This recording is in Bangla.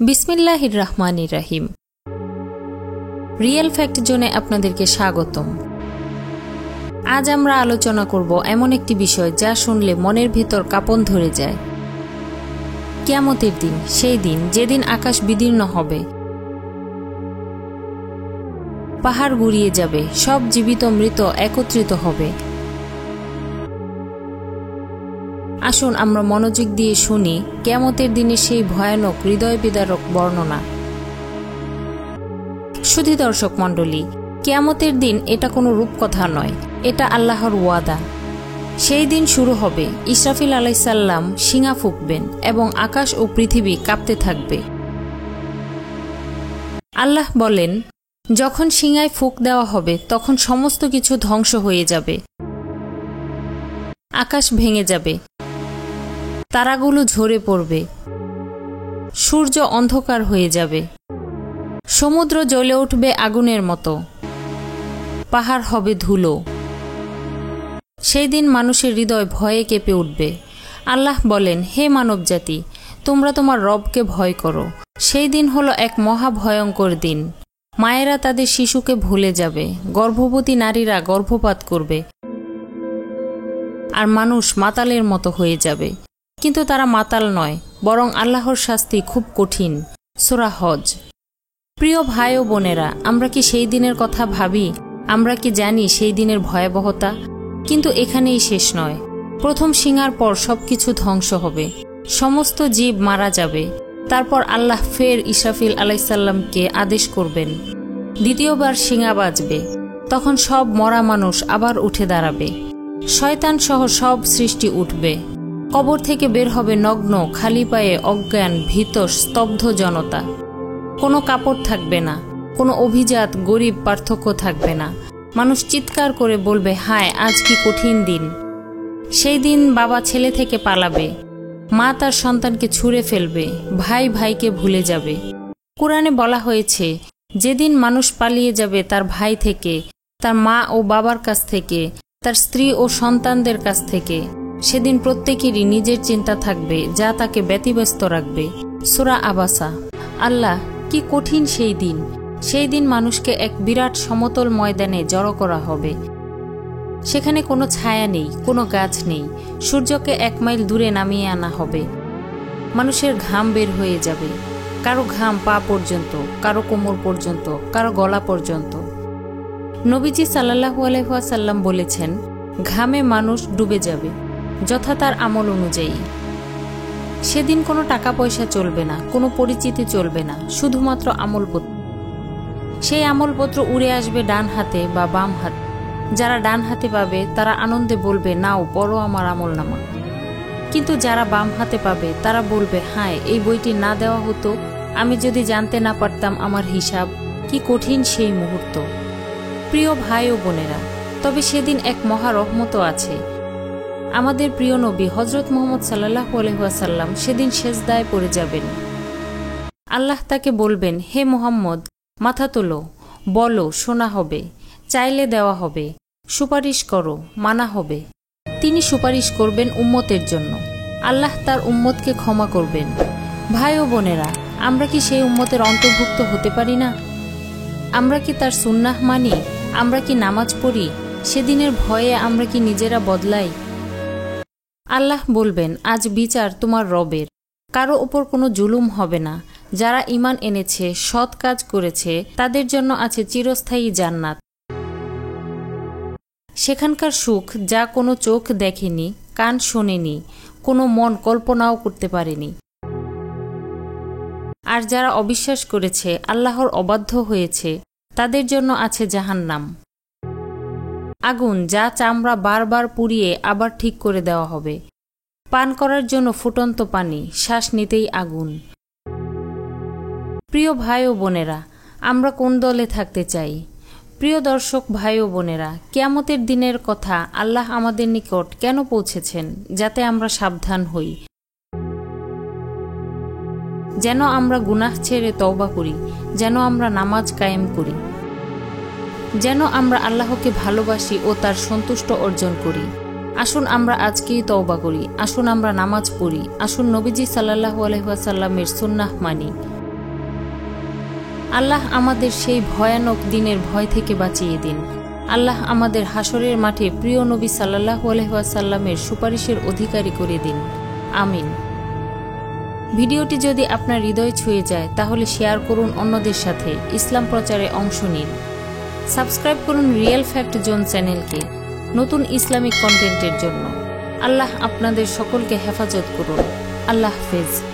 বিসমিল্লাহির রহমানির রহিম। রিয়েল ফ্যাক্ট জোনে আপনাদেরকে স্বাগতম। আজ আমরা আলোচনা করব এমন একটি বিষয় যা শুনলে মনের ভিতর কাঁপন ধরে যায়। কিয়ামতের দিন, সেই দিন যেদিন আকাশ বিদীর্ণ হবে, পাহাড় গুড়িয়ে যাবে, সব জীবিত মৃত একত্রিত হবে। আসুন আমরা মনোযোগ দিয়ে শুনি কিয়ামতের দিনে সেই ভয়ানক হৃদয় বিদারক বর্ণনা। শুধু দর্শক মণ্ডলী, কিয়ামতের দিন এটা কোনো রূপকথা নয়, এটা আল্লাহর ওয়াদা। সেই দিন শুরু হবে, ইসরাফিল আলাইহিসসালাম শিঙা ফুঁকবেন এবং আকাশ ও পৃথিবী কাঁপতে থাকবে। আল্লাহ বলেন, যখন শিঙায় ফুঁক দেওয়া হবে তখন সমস্ত কিছু ধ্বংস হয়ে যাবে, আকাশ ভেঙে যাবে, তারাগুলো ঝরে পড়বে, সূর্য অন্ধকার হয়ে যাবে, সমুদ্র জ্বলে উঠবে আগুনের মতো, পাহাড় হবে ধুলো। সেই দিন মানুষের হৃদয় ভয়ে কেঁপে উঠবে। আল্লাহ বলেন, হে মানবজাতি, তোমরা তোমার রবকে ভয় করো। সেই দিন হলো এক মহা ভয়ঙ্কর দিন। মায়েরা তাদের শিশুকে ভুলে যাবে, গর্ভবতী নারীরা গর্ভপাত করবে, আর মানুষ মাতালের মতো হয়ে যাবে। কিন্তু তারা মাতাল নয়, বরং আল্লাহর শাস্তি খুব কঠিন। সূরা হজ। প্রিয় ভাই ও বোনেরা, আমরা কি সেই দিনের কথা ভাবি? আমরা কি জানি সেই দিনের ভয়াবহতা? কিন্তু এখানেই শেষ নয়। প্রথম শিঙার পর সবকিছু ধ্বংস হবে, সমস্ত জীব মারা যাবে। তারপর আল্লাহ ফের ইসরাফিল আলাইহিসসালামকে আদেশ করবেন, দ্বিতীয়বার শিঙা বাজবে। তখন সব মরা মানুষ আবার উঠে দাঁড়াবে, শয়তান সহ সব সৃষ্টি উঠবে। কবর থেকে বের হবে নগ্ন, খালি পায়ে, অজ্ঞান, ভীত, স্তব্ধ জনতা। কোনো কাপড় থাকবে না, কোনো অভিজাত গরিব পার্থক্য থাকবে না। মানুষ চিৎকার করে বলবে, হায় আজ কি কঠিন দিন। সেই দিন বাবা ছেলে থেকে পালাবে, মা তার সন্তানকে ছুঁড়ে ফেলবে, ভাই ভাইকে ভুলে যাবে। কোরআনে বলা হয়েছে, যেদিন মানুষ পালিয়ে যাবে তার ভাই থেকে, তার মা ও বাবার কাছ থেকে, তার স্ত্রী ও সন্তানদের কাছ থেকে, সেদিন প্রত্যেকেরই নিজের চিন্তা থাকবে যা তাকে ব্যতিব্যস্ত রাখবে। সূরা আবাসা। আল্লাহ, কি কঠিন সেই দিন। সেই দিন মানুষকে এক বিরাট সমতল ময়দানে জড়ো করা হবে। সেখানে কোনো ছায়া নেই, কোনো গাছ নেই। সূর্যকে 1 মাইল দূরে নামিয়ে আনা হবে। মানুষের ঘাম বের হয়ে যাবে, কারো ঘাম পা পর্যন্ত, কারো কোমর পর্যন্ত, কারো গলা পর্যন্ত। নবীজি সাল্লাল্লাহু আলাইহি ওয়াসাল্লাম বলেছেন, ঘামে মানুষ ডুবে যাবে যথা তার আমল অনুযায়ী। সেদিন কোনো টাকা পয়সা চলবে না, কোনো পরিচিতি চলবে না, শুধুমাত্র আমলপত্র। সেই আমলপত্র উড়ে আসবে ডান হাতে বা বাম হাতে। যারা ডান হাতে পাবে তারা আনন্দে বলবে, নাও পড়ো আমার আমলনামা। কিন্তু যারা বাম হাতে পাবে তারা বলবে, হায় এই বইটি না দেওয়া হতো, আমি যদি জানতে না পারতাম আমার হিসাব। কি কঠিন সেই মুহূর্ত। প্রিয় ভাই ও বোনেরা, তবে সেদিন এক মহা রহমতও আছে। আমাদের প্রিয় নবী হযরত মুহাম্মদ সাল্লাল্লাহু আলাইহি ওয়াসাল্লাম সেদিন সেজদায় পড়ে যাবেন। আল্লাহ তাকে বলবেন, হে মুহাম্মদ, মাথা তোলো, বলো, শোনা হবে, চাইলে দেওয়া হবে, সুপারিশ করো, মানা হবে। তিনি সুপারিশ করবেন উম্মতের জন্য। আল্লাহ তার উম্মতকে ক্ষমা করবেন। ভাই ও বোনেরা, আমরা কি সেই উম্মতের অন্তর্ভুক্ত হতে পারি না? আমরা কি তার সুন্নাহ মানি? আমরা কি নামাজ পড়ি? সেদিনের ভয়ে আমরা কি নিজেরা বদলাই? আল্লাহ বলবেন, আজ বিচার তোমার রবের। কারো উপর কোনো জুলুম হবে না। যারা ঈমান এনেছে, সৎ কাজ করেছে, তাদের জন্য আছে চিরস্থায়ী জান্নাত। সেখানকার সুখ যা কোনো চোখ দেখেনি, কান শোনেনি, কোনো মন কল্পনাও করতে পারেনি। আর যারা অবিশ্বাস করেছে, আল্লাহর অবাধ্য হয়েছে, তাদের জন্য আছে জাহান্নাম, আগুন যা চামড়া বারবার পুড়িয়ে আবার ঠিক করে দেওয়া হবে। পান করার জন্য ফুটন্ত পানি, শ্বাস নিতেই আগুন। প্রিয় ভাই ও বোনেরা, আমরা কোন দলে থাকতে চাই? প্রিয় দর্শক ভাই ও বোনেরা, কিয়ামতের দিনের কথা আল্লাহ আমাদের নিকট কেন পৌঁছেছেন? যাতে আমরা সাবধান হই, যেন আমরা গুনাহ ছেড়ে তওবা করি, যেন আমরা নামাজ কায়েম করি, যেন আমরা আল্লাহকে ভালোবাসি ও তার সন্তুষ্ট অর্জন করি। আসুন আমরা আজকেই তওবা করি, আসুন আমরা নামাজ পড়ি, আসুন নবীজি সাল্লাল্লাহু আলাইহি ওয়াসাল্লামের সুন্নাহ মানি। আল্লাহ আমাদের সেই ভয়ানক দিনের ভয় থেকে বাঁচিয়ে দিন। আল্লাহ আমাদের হাসরের মাঠে প্রিয় নবী সাল্লাল্লাহু আলাইহি ওয়াসাল্লামের সুপারিশের অধিকারী করে দিন। আমিন। ভিডিওটি যদি আপনার হৃদয় ছুঁয়ে যায় তাহলে শেয়ার করুন অন্যদের সাথে, ইসলাম প্রচারে অংশ নিন। সাবস্ক্রাইব করুন রিয়েল ফ্যাক্ট জোন চ্যানেলকে নতুন ইসলামিক কন্টেন্টের জন্য। আল্লাহ আপনাদের সকলকে হেফাজত করুন। আল্লাহ হাফেজ।